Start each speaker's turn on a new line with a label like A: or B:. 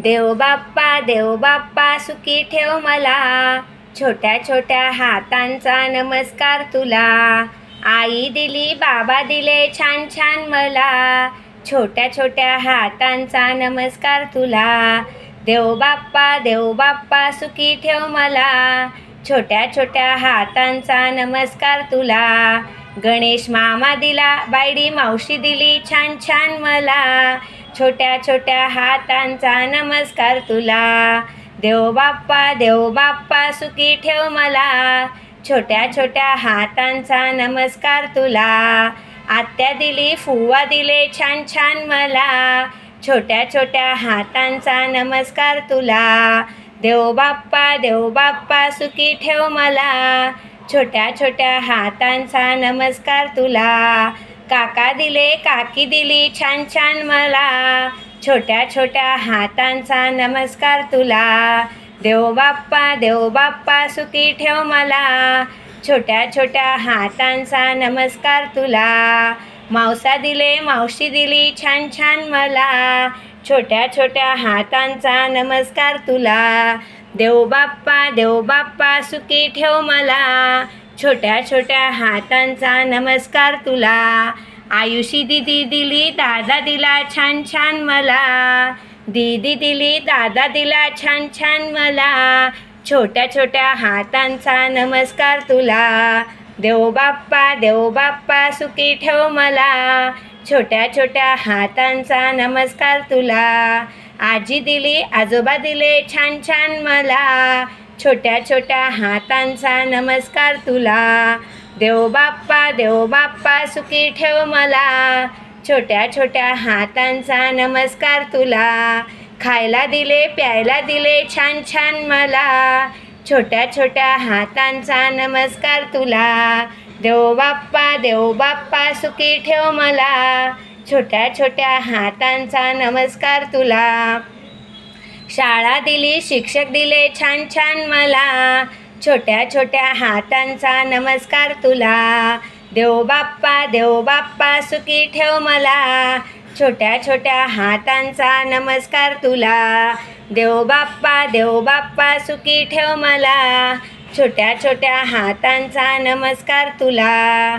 A: देव बाप्पा सुखी ठेव मला, छोट्या छोट्या हातांचा नमस्कार तुला. आई दिली बाबा दिले छान छान मला, छोट्या छोट्या हातांचा नमस्कार तुला. देव बाप्पा सुखी ठेव मला, छोट्या छोट्या हातांचा नमस्कार तुला. गणेश मामा दिला, बायडी मावशी दिली छान छान मला, छोट्या छोट्या हातांचा नमस्कार तुला. देव बाप्पा सुखी ठेव मला, छोट्या छोट्या हातांचा नमस्कार तुला. आत्या दिली फुवा दिले छान छान मला, छोट्या छोट्या हातांचा नमस्कार तुला. देव बाप्पा सुखी ठेव मला, छोट्या छोट्या हातांचा नमस्कार तुला. काका दिले काकी दिली छान छान मला, छोट्या छोट्या हातांचा नमस्कार तुला. देव बाप्पा सुखी ठेव मला, छोट्या छोट्या हातांचा नमस्कार तुला. मावसा दिले मावशी दिली छान छान मला, छोट्या छोट्या हातांचा नमस्कार तुला. देव बाप्पा सुखी ठेव मला, छोट्या छोट्या हातांचा नमस्कार तुला. आयुषी दीदी दिली दादा दिला छान छान मला, दीदी दिली दादा दिला छान छान मला, छोट्या छोट्या हातांचा नमस्कार तुला. देव बाप्पा सुखी ठेव मला, छोट्या छोट्या हातांचा नमस्कार तुला. आजी दिली आजोबा दिले छान छान मला, छोट्या छोट्या हातांचा नमस्कार तुला. देव बाप्पा सुखी ठेव मला, छोट्या छोट्या हातांचा नमस्कार तुला. खायला दिले प्यायला दिले छान छान मला, छोट्या छोट्या हातांचा नमस्कार तुला. देव बाप्पा सुखी ठेव मला, छोट्या छोट्या हातांचा नमस्कार तुला. शाळा दिली शिक्षक दिले छान छान मला, छोट्या छोट्या हातांचा नमस्कार तुला. देव बाप्पा सुखी ठेव मला, छोट्या छोट्या हातांचा नमस्कार तुला. देव बाप्पा सुखी ठेव मला, छोट्या छोट्या हातांचा नमस्कार तुला.